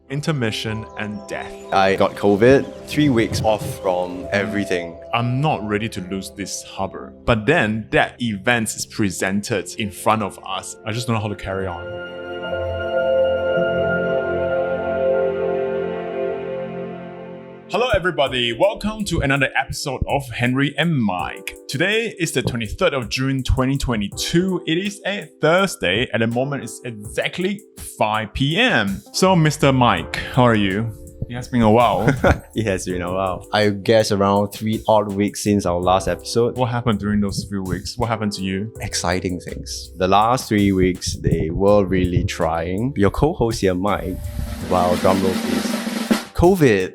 intermission, and death. I got COVID, 3 weeks off from everything. I'm not ready to lose this harbour. But then that event is presented in front of us. I just don't know how to carry on. Hello everybody, welcome to another episode of Henri and Mike. Today is the 23rd of June 2022. It is a Thursday. At the moment it's exactly 5 p.m. So Mr. Mike, how are you? It has been a while. It has been a while. I guess around 3 odd weeks since our last episode. What happened during those few weeks? What happened to you? Exciting things. The last 3 weeks, they were really trying. Your co-host here, Mike, wow, drumroll please. COVID.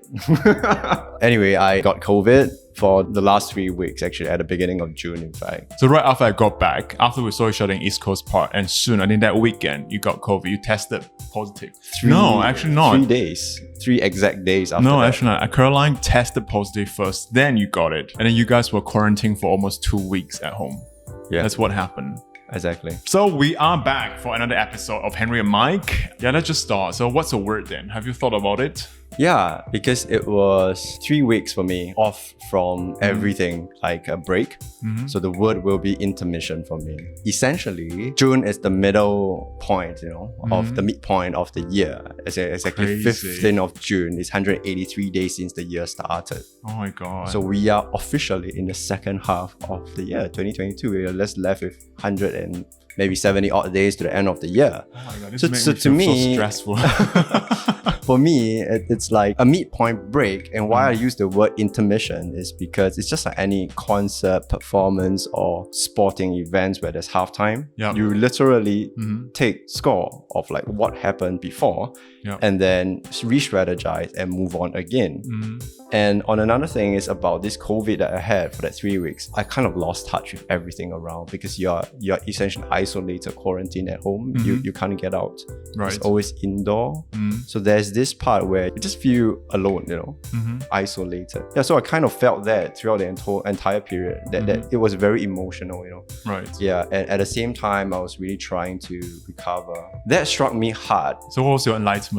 Anyway, I got COVID for the last 3 weeks, actually, at the beginning of June, in fact. So right after I got back, after we saw each other in East Coast Park, and soon, I think that weekend, you got COVID, you tested positive. No, actually not. 3 days. 3 exact days after No, that. actually not. Caroline tested positive first, then you got it. And then you guys were quarantined for almost 2 weeks at home. Yeah. That's what happened. Exactly. So we are back for another episode of Henri and Mike. Yeah, let's just start. So what's a word then? Have you thought about it? Yeah, because it was 3 weeks for me off from everything, like a break. So the word will be intermission for me. Essentially, June is the middle point, of the midpoint of the year. It's exactly Crazy. 15th of June. It's 183 days since the year started. Oh my God. So we are officially in the second half of the year, 2022. We are just left with 100 and maybe 70 odd days to the end of the year. Oh my God, this So- makes so me to feel me- so stressful. For me, it's like a midpoint break. And why I use the word intermission is because it's just like any concert, performance, or sporting events where there's halftime. Yeah. You literally take score of like what happened before Yeah. and then re-strategize and move on again. And on another thing is about this COVID that I had for that 3 weeks. I kind of lost touch with everything around because you're essentially isolated, quarantined at home. You can't get out. Right. It's always indoor. So there's this part where you just feel alone, isolated. Yeah, so I kind of felt that throughout the entire period, that it was very emotional, Right. Yeah, and at the same time, I was really trying to recover. That struck me hard, So what was your enlightenment?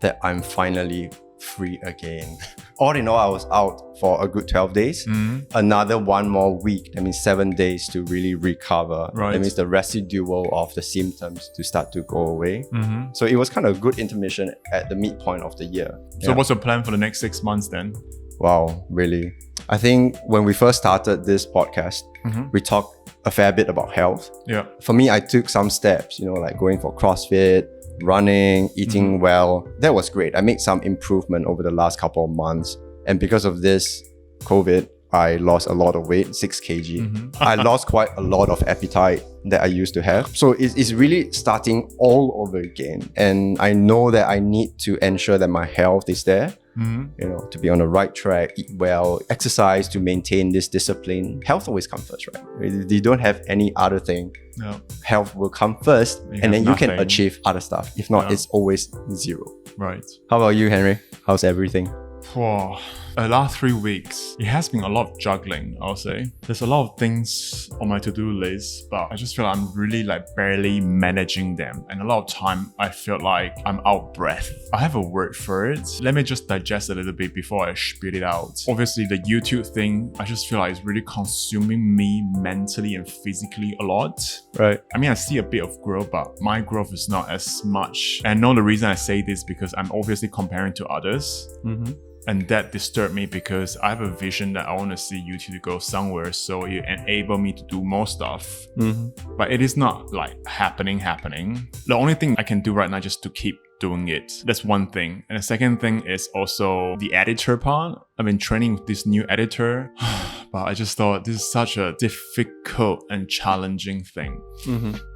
that I'm finally free again. All in all, I was out for a good 12 days. Another 1 more week, that means 7 days to really recover. Right. That means the residual of the symptoms to start to go away. So it was kind of a good intermission at the midpoint of the year. So Yeah. what's your plan for the next 6 months then? Wow, really? I think when we first started this podcast, we talked a fair bit about health. Yeah. For me, I took some steps, like going for CrossFit, running, eating well. That was great. I made some improvement over the last couple of months. And because of this COVID, I lost a lot of weight, 6 kg. I lost quite a lot of appetite that I used to have. So it's really starting all over again. And I know that I need to ensure that my health is there. To be on the right track, eat well, exercise to maintain this discipline. Health always comes first, right? If you don't have any other thing, Yeah. health will come first, You and have then you can nothing. achieve other stuff. If not, Yeah. it's always zero. Right. How about you, Henry? How's everything? Wow. The last 3 weeks, it has been a lot of juggling, I'll say. There's a lot of things on my to-do list, but I just feel I'm really barely managing them. And a lot of time, I feel like I'm out of breath. I have a word for it. Let me just digest a little bit before I spit it out. Obviously, the YouTube thing, I just feel like it's really consuming me mentally and physically a lot. Right. I mean, I see a bit of growth, but my growth is not as much. And I know the reason I say this because I'm obviously comparing to others. And that disturbed me because I have a vision that I want to see YouTube to go somewhere, so it enable me to do more stuff. But it is not happening. The only thing I can do right now is just to keep doing it. That's one thing. And the second thing is also the editor part. I've been training with this new editor, but I just thought this is such a difficult and challenging thing.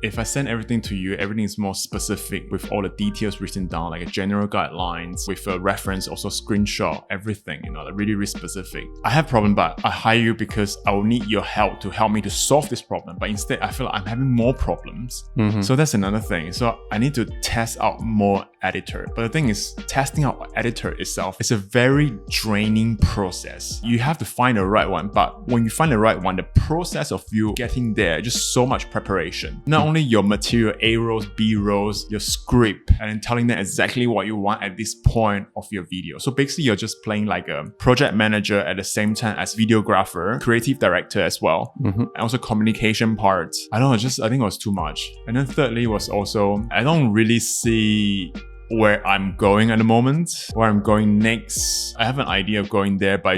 If I send everything to you, everything is more specific with all the details written down, like a general guidelines with a reference, also screenshot, everything, really, really specific. I have a problem, but I hire you because I will need your help to help me to solve this problem. But instead, I feel like I'm having more problems. So that's another thing. So I need to test out more editor. But the thing is, testing out an editor itself is a very draining process. You have to find the right one, but when you find the right one, the process of you getting there, just so much preparation. Not only your material, A rolls, B rolls, your script, and then telling them exactly what you want at this point of your video. So basically, you're just playing like a project manager at the same time as videographer, creative director as well, and also communication part. I don't know, I think it was too much. And then thirdly was also, I don't really see where I'm going at the moment, where I'm going next. I have an idea of going there, but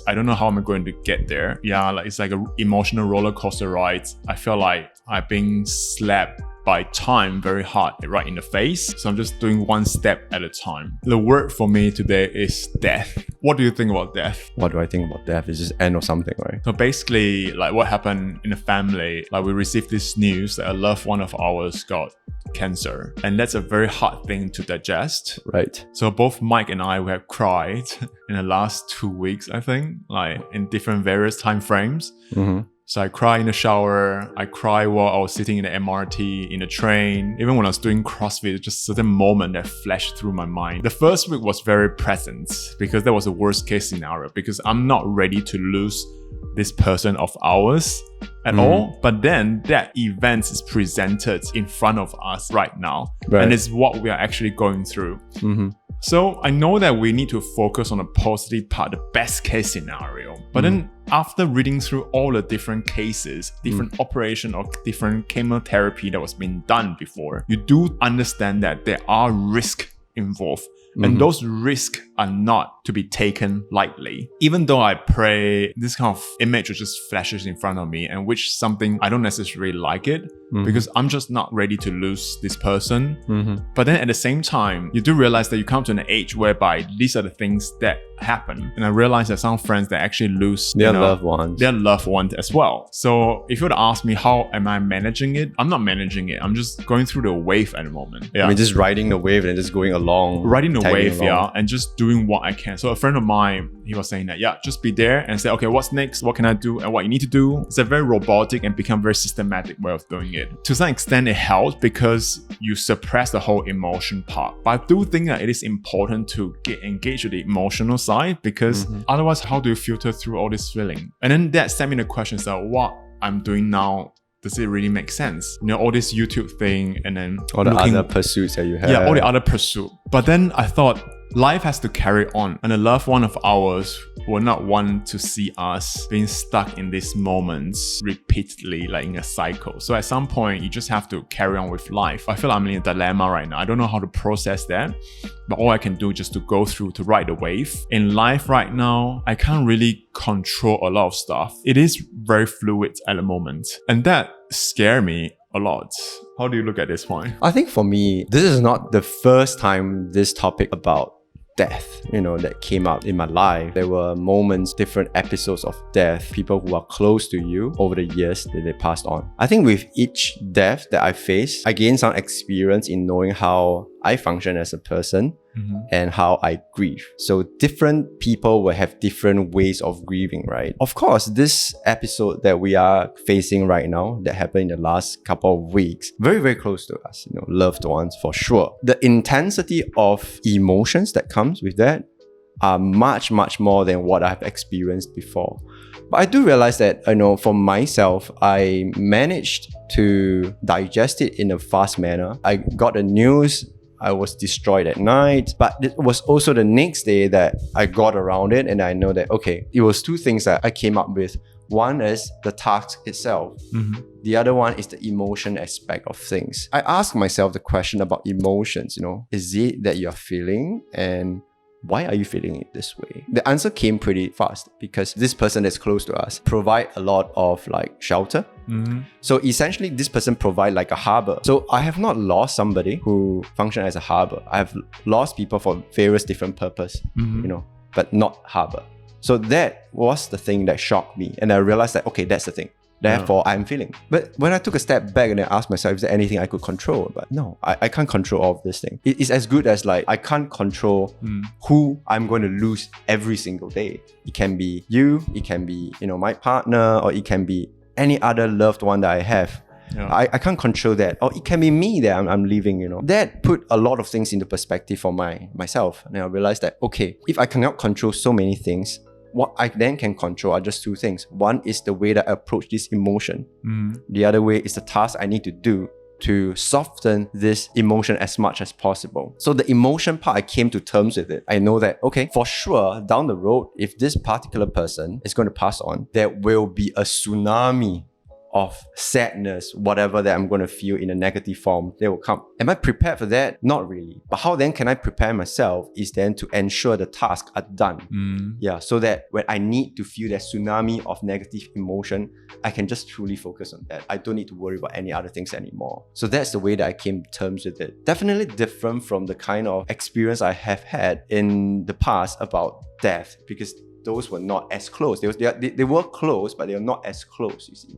I don't know how I'm going to get there. Yeah, like it's like an emotional roller coaster ride. I feel like I've been slapped by time very hard right in the face. So I'm just doing one step at a time. The word for me today is death. What do you think about death? What do I think about death? It's just end of something, right? So basically, like what happened in the family, like we received this news that a loved one of ours got cancer. And that's a very hard thing to digest. Right. So both Mike and I, we have cried in the last 2 weeks, I think, like in different various time frames. So I cry in the shower, I cry while I was sitting in the MRT, in the train. Even when I was doing CrossFit, just a certain moment that flashed through my mind. The first week was very present because that was a worst case scenario because I'm not ready to lose this person of ours at all. But then that event is presented in front of us right now. Right. And it's what we are actually going through. So I know that we need to focus on the positive part, the best case scenario. But then after reading through all the different cases, different operation or different chemotherapy that was being done before, you do understand that there are risks involved. And those risks are not to be taken lightly. Even though I pray, this kind of image just flashes in front of me, and which something I don't necessarily like it because I'm just not ready to lose this person. But then at the same time, you do realize that you come to an age whereby these are the things that happen. And I realized that some friends that actually lose their loved ones as well. So if you were to ask me how am I managing it, I'm not managing it. I'm just going through the wave at the moment. I mean, just riding the wave and just going along. Riding the wave, and just doing what I can. So a friend of mine, he was saying that, just be there and say, okay, what's next? What can I do? And what you need to do. It's a very robotic and become very systematic way of doing it. To some extent, it helps because you suppress the whole emotion part. But I do think that it is important to get engaged with the emotional side because otherwise, how do you filter through all this feeling? And then that sent me the question, so what I'm doing now, does it really make sense? You know, all this YouTube thing and then all the other pursuits that you have. Yeah, all the other pursuits. But then I thought, life has to carry on, and a loved one of ours will not want to see us being stuck in these moments repeatedly, like in a cycle. So at some point, you just have to carry on with life. I feel I'm in a dilemma right now. I don't know how to process that, but all I can do is just to go through, to ride the wave. In life right now, I can't really control a lot of stuff. It is very fluid at the moment, and that scares me a lot. How do you look at this point? I think for me, this is not the first time this topic about death, that came up in my life. There were moments, different episodes of death, people who are close to you over the years that they passed on. I think with each death that I faced, I gained some experience in knowing how I function as a person and how I grieve. So different people will have different ways of grieving, right? Of course, this episode that we are facing right now, that happened in the last couple of weeks, very, very close to us, loved ones for sure. The intensity of emotions that comes with that are much, much more than what I've experienced before. But I do realize that, for myself, I managed to digest it in a fast manner. I got the news, I was destroyed at night, but it was also the next day that I got around it, and I know that, okay, it was two things that I came up with. One is the task itself. The other one is the emotion aspect of things. I asked myself the question about emotions, is it that you're feeling, and why are you feeling it this way? The answer came pretty fast because this person that's close to us provide a lot of shelter. So essentially this person provide like a harbour. So I have not lost somebody who function as a harbour. I have lost people for various different purpose, but not harbour. So that was the thing that shocked me. And I realized that, okay, that's the thing. Therefore, I'm feeling. But when I took a step back and I asked myself, is there anything I could control? But no, I can't control all of this thing. It's as good as I can't control who I'm going to lose every single day. It can be you, it can be, my partner, or it can be any other loved one that I have. Yeah. I can't control that. Or it can be me that I'm leaving, you know. That put a lot of things into perspective for myself. And I realized that, okay, if I cannot control so many things, what I then can control are just two things. One is the way that I approach this emotion. The other way is the task I need to do to soften this emotion as much as possible. So the emotion part, I came to terms with it. I know that, okay, for sure, down the road, if this particular person is going to pass on, there will be a tsunami of sadness, whatever that I'm going to feel in a negative form, they will come. Am I prepared for that? Not really. But how then can I prepare myself is then to ensure the tasks are done. Yeah, so that when I need to feel that tsunami of negative emotion, I can just truly focus on that. I don't need to worry about any other things anymore. So that's the way that I came to terms with it. Definitely different from the kind of experience I have had in the past about death, because those were not as close. They were close, but they were not as close, you see.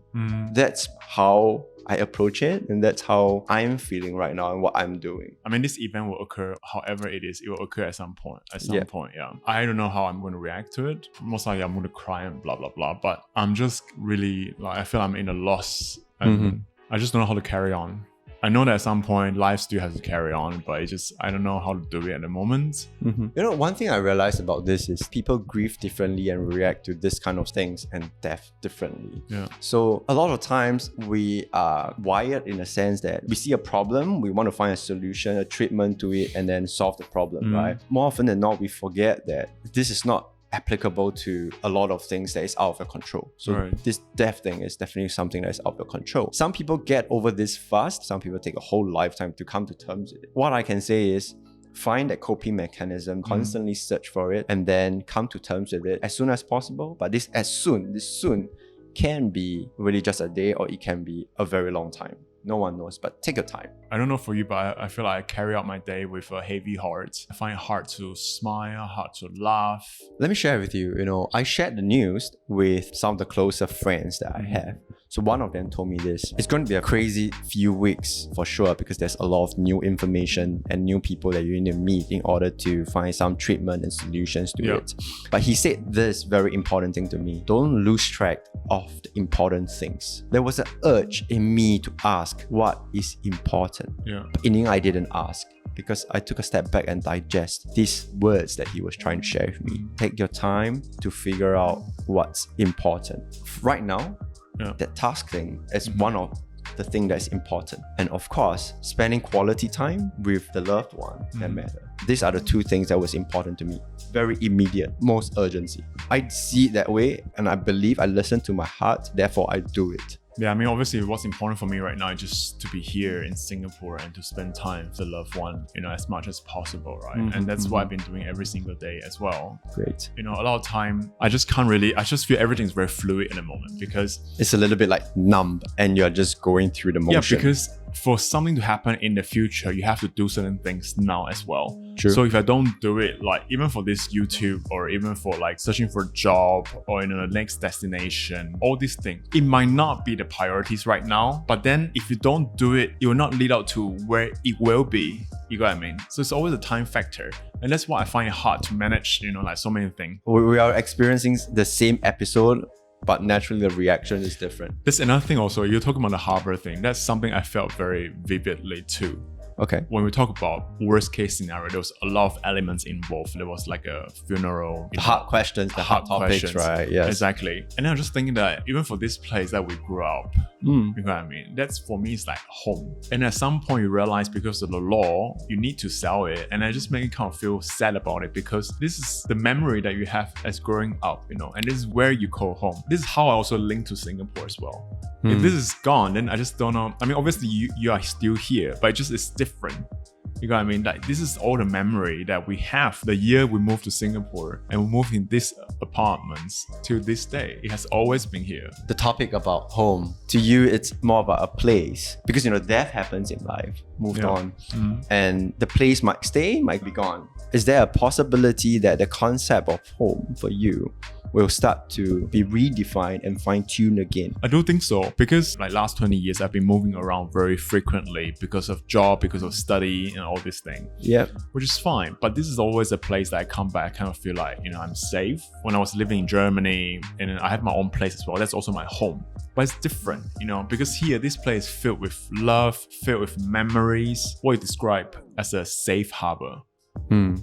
That's how I approach it, and that's how I'm feeling right now and what I'm doing. I mean, this event will occur, however it is, it will occur at some point. Yeah. I don't know how I'm going to react to it. Most likely I'm going to cry and blah, blah, blah. But I'm just really, like, I feel I'm in a loss. And I just don't know how to carry on. I know that at some point life still has to carry on, but I don't know how to do it at the moment. You know, one thing I realized about this is people grieve differently and react to this kind of things and death differently. Yeah. So a lot of times we are wired in a sense that we see a problem, we want to find a solution, a treatment to it, and then solve the problem, right? More often than not, we forget that this is not applicable to a lot of things that is out of your control. So this death thing is definitely something that is out of your control. Some people get over this fast. Some people take a whole lifetime to come to terms with it. What I can say is find that coping mechanism, constantly search for it, and then come to terms with it as soon as possible. But this soon can be really just a day, or it can be a very long time. No one knows, but take your time. I don't know for you, but I feel like I carry out my day with a heavy heart. I find it hard to smile, hard to laugh. Let me share with you, I shared the news with some of the closer friends that I have. So one of them told me this. It's going to be a crazy few weeks for sure, because there's a lot of new information and new people that you need to meet in order to find some treatment and solutions to it. But he said this very important thing to me. Don't lose track of the important things. There was an urge in me to ask what is important. But in the end, I didn't ask, because I took a step back and digest these words that he was trying to share with me. Take your time to figure out what's important. Right now, that task thing is one of the thing that's important. And of course, spending quality time with the loved one that matter. These are the two things that was important to me. Very immediate, most urgency. I see it that way, and I believe I listen to my heart, therefore I do it. Yeah, I mean, obviously what's important for me right now is just to be here in Singapore and to spend time with the loved one, as much as possible, right? And that's what I've been doing every single day as well. Great. A lot of time, I just feel everything's very fluid in the moment, because it's a little bit like numb and you're just going through the motion. Yeah, because for something to happen in the future, you have to do certain things now as well. True. So if I don't do it, like even for this YouTube, or even for like searching for a job, or the next destination, all these things, it might not be the priorities right now, but then if you don't do it, it will not lead out to where it will be. You got what I mean? So it's always a time factor. And that's why I find it hard to manage, like so many things. We are experiencing the same episode, but naturally the reaction is different. There's another thing also, you're talking about the harbour thing. That's something I felt very vividly too. Okay. When we talk about worst case scenario, there was a lot of elements involved. There was like a funeral. The hard questions, the hard topics, right? Yes. Exactly. And then I'm just thinking that even for this place that we grew up, you know what I mean? That's, for me, it's like home. And at some point you realize, because of the law, you need to sell it. And I just make me kind of feel sad about it, because this is the memory that you have as growing up, and this is where you call home. This is how I also link to Singapore as well. If this is gone, then I just don't know. I mean, obviously you are still here, but it's different. You know what I mean? Like, this is all the memory that we have. The year we moved to Singapore and we moved in this apartments to this day, it has always been here. The topic about home, to you, it's more about a place, because death happens in life, moved on, and the place might stay, might be gone. Is there a possibility that the concept of home for you will start to be redefined and fine-tuned again? I do think so, because like last 20 years I've been moving around very frequently because of job, because of study, and all this thing. Yeah. Which is fine, but this is always a place that I come back, I kind of feel like, I'm safe when I was living in Germany and I had my own place as well. That's also my home. But it's different, because here, this place is filled with love, filled with memories, what you describe as a safe harbor.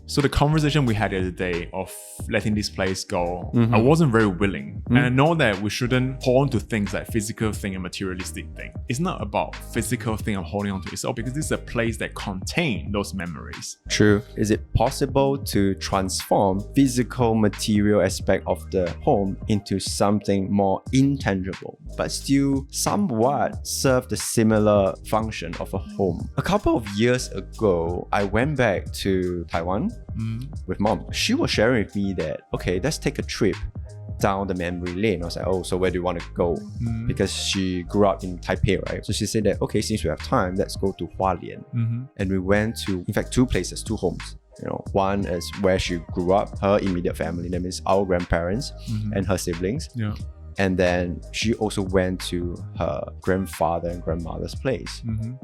So the conversation we had the other day of letting this place go, I wasn't very willing. And I know that we shouldn't hold on to things like physical thing and materialistic thing. It's not about physical thing I'm holding on to. It's all because this is a place that contains those memories. True. Is it possible to transform physical material aspect of the home into something more intangible, but still somewhat serve the similar function of a home? A couple of years ago, I went back to Taiwan with mom. She was sharing with me that, okay, let's take a trip down the memory lane. I was like, oh, so where do you want to go? Because she grew up in Taipei, right? So she said that, okay, since we have time, let's go to Hualien. And we went to, in fact, 2 places, 2 homes. One is where she grew up, her immediate family, that means our grandparents and her siblings. And then she also went to her grandfather and grandmother's place.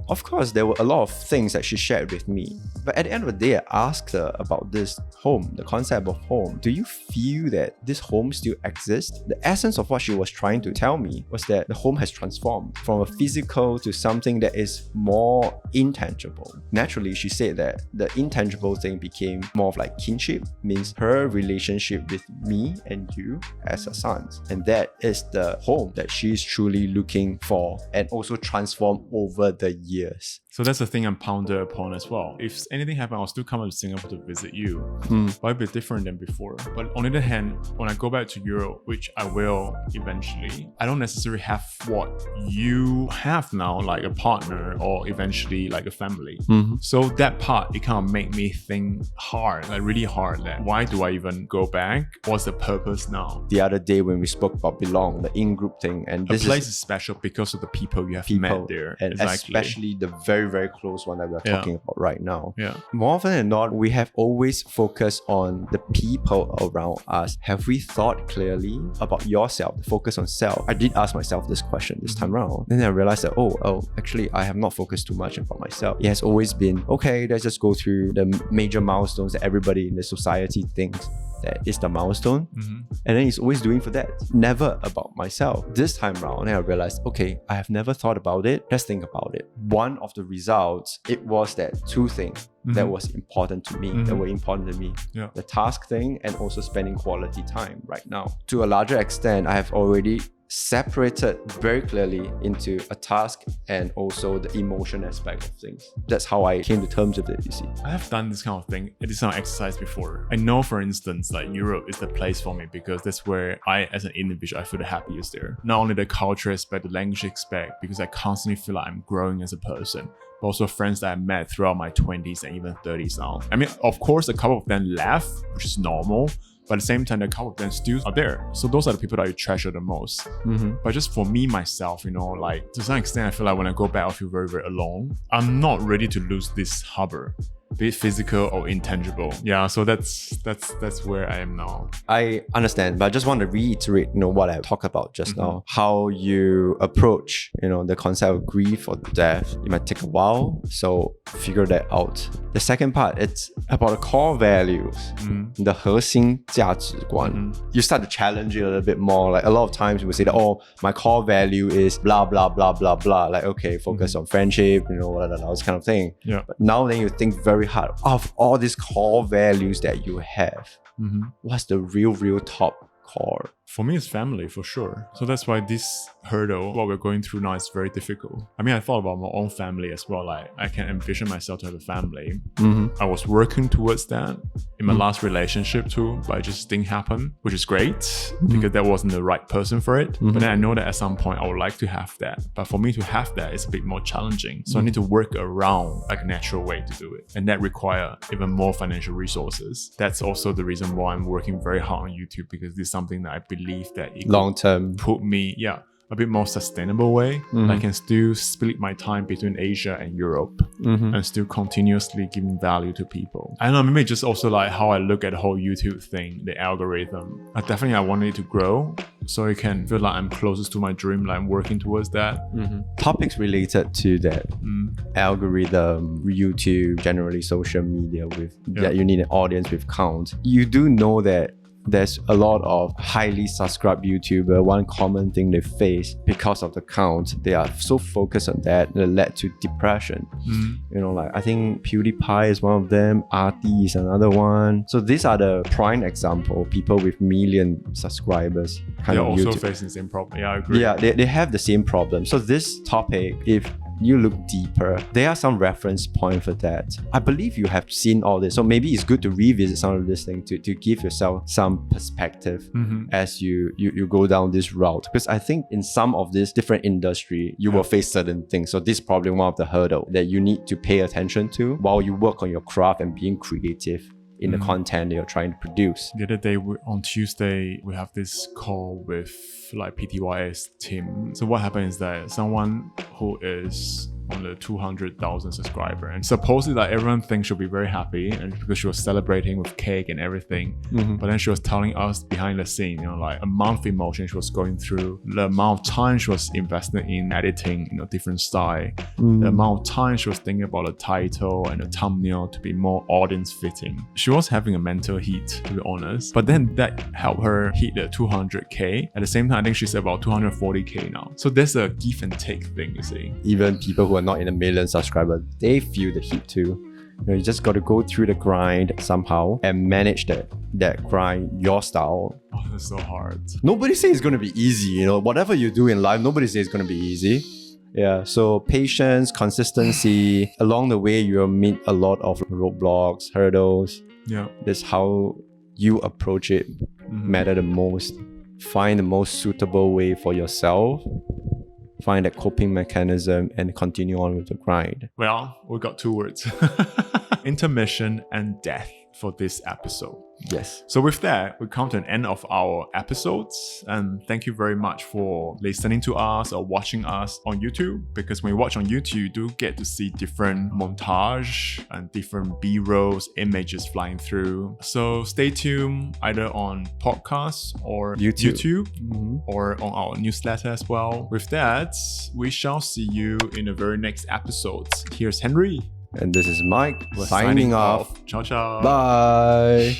Of course, there were a lot of things that she shared with me. But at the end of the day, I asked her about this home, the concept of home. Do you feel that this home still exists? The essence of what she was trying to tell me was that the home has transformed from a physical to something that is more intangible. Naturally, she said that the intangible thing became more of like kinship, means her relationship with me and you as her sons. And that is the home that she's truly looking for and also transformed over the years. So that's the thing I'm ponder upon as well. If anything happens, I'll still come up to Singapore to visit you. But a bit different than before. But on the other hand, when I go back to Europe, which I will eventually, I don't necessarily have what you have now, like a partner or eventually like a family. So that part, it kind of made me think hard, like really hard. Like, why do I even go back? What's the purpose now? The other day when we spoke about belong, the in-group thing, and this place is special because of the people you have met there. And especially the very, very close one that we're talking about right now. Yeah. More often than not, we have always focused on the people around us. Have we thought clearly about yourself, the focus on self? I did ask myself this question this time around. Then I realized that, actually, I have not focused too much about myself. It has always been, okay, let's just go through the major milestones that everybody in the society thinks that is the milestone. And then he's always doing for that. Never about myself. This time around, I realized, okay, I have never thought about it. Let's think about it. One of the results, it was that 2 things that was important to me, that were important to me. The task thing and also spending quality time right now. To a larger extent, I have already separated very clearly into a task and also the emotion aspect of things. That's how I came to terms with it, you see. I have done this kind of thing, this kind of exercise before. I know, for instance, like Europe is the place for me because that's where I, as an individual, I feel the happiest there. Not only the culture aspect, the language aspect, because I constantly feel like I'm growing as a person, but also friends that I met throughout my 20s and even 30s now. I mean, of course, a couple of them left, which is normal. But at the same time, a couple of them still are there. So those are the people that I treasure the most. But just for me, myself, like to some extent, I feel like when I go back, I feel very, very alone. I'm not ready to lose this harbor, be it physical or intangible. Yeah, so that's where I am now. I understand, but I just want to reiterate, what I talked about just now. How you approach, the concept of grief or death. It might take a while, so figure that out. The second part, it's about the core values, the 核心价值观. You start to challenge it a little bit more. Like a lot of times, we say that, my core value is blah blah blah blah blah. Like, okay, focus on friendship, this kind of thing. Yeah. But now then you think very hard of all these core values that you have. What's the real top core? For me, it's family, for sure. So that's why this hurdle, what we're going through now, is very difficult. I mean, I thought about my own family as well. Like, I can envision myself to have a family. I was working towards that in my last relationship too, but it just didn't happen, which is great because that wasn't the right person for it. But then I know that at some point I would like to have that. But for me to have that, it's a bit more challenging. So I need to work around like a natural way to do it. And that requires even more financial resources. That's also the reason why I'm working very hard on YouTube, because this is something that I believe that it long term put me a bit more sustainable way. I can still split my time between Asia and Europe and still continuously giving value to people. I don't know, maybe just also like how I look at the whole YouTube thing, the algorithm. I want it to grow so it can feel like I'm closest to my dream, like I'm working towards that. Topics related to that algorithm, YouTube, generally social media, with that you need an audience with count. You do know that there's a lot of highly subscribed YouTuber. One common thing they face because of the count, they are so focused on that led to depression. You know, like I think PewDiePie is one of them, Artie is another one. So these are the prime example, people with million subscribers kind They're of also YouTube. facing the same problem. Yeah, I agree. Yeah, they have the same problem. So this topic, if you look deeper, there are some reference point for that. I believe you have seen all this. So maybe it's good to revisit some of this thing to give yourself some perspective as you go down this route. Because I think in some of this different industry, you will face certain things. So this is probably one of the hurdles that you need to pay attention to while you work on your craft and being creative in the content that you're trying to produce. The other day on Tuesday, we have this call with like PTYS team. So what happened is that someone who is on the 200,000 subscriber, and supposedly like everyone thinks she'll be very happy, and because she was celebrating with cake and everything, but then she was telling us behind the scene, you know, like a month emotion she was going through, the amount of time she was invested in editing, you know, different style, the amount of time she was thinking about the title and the thumbnail to be more audience fitting. She was having a mental heat, to be honest, but then that helped her hit the 200k. At the same time, I think she's about 240k now. So there's a give and take thing, you see. Even people who are not in a million subscribers, they feel the heat too. You know, you just got to go through the grind somehow and manage that grind your style. Oh, that's so hard. Nobody says it's going to be easy. You know, whatever you do in life, nobody says it's going to be easy. Yeah, so patience, consistency. Along the way, you'll meet a lot of roadblocks, hurdles. Yeah. That's how you approach it matter the most. Find the most suitable way for yourself. Find that coping mechanism and continue on with the grind. Well, we got 2 words. Intermission and death for this episode. Yes. So with that, we come to an end of our episodes, and thank you very much for listening to us or watching us on YouTube, because when you watch on YouTube, you do get to see different montage and different B-rolls, images flying through. So stay tuned either on podcasts or YouTube or on our newsletter as well. With that, we shall see you in the very next episode. Here's Henry. And this is Mike We're signing off. Ciao, ciao. Bye.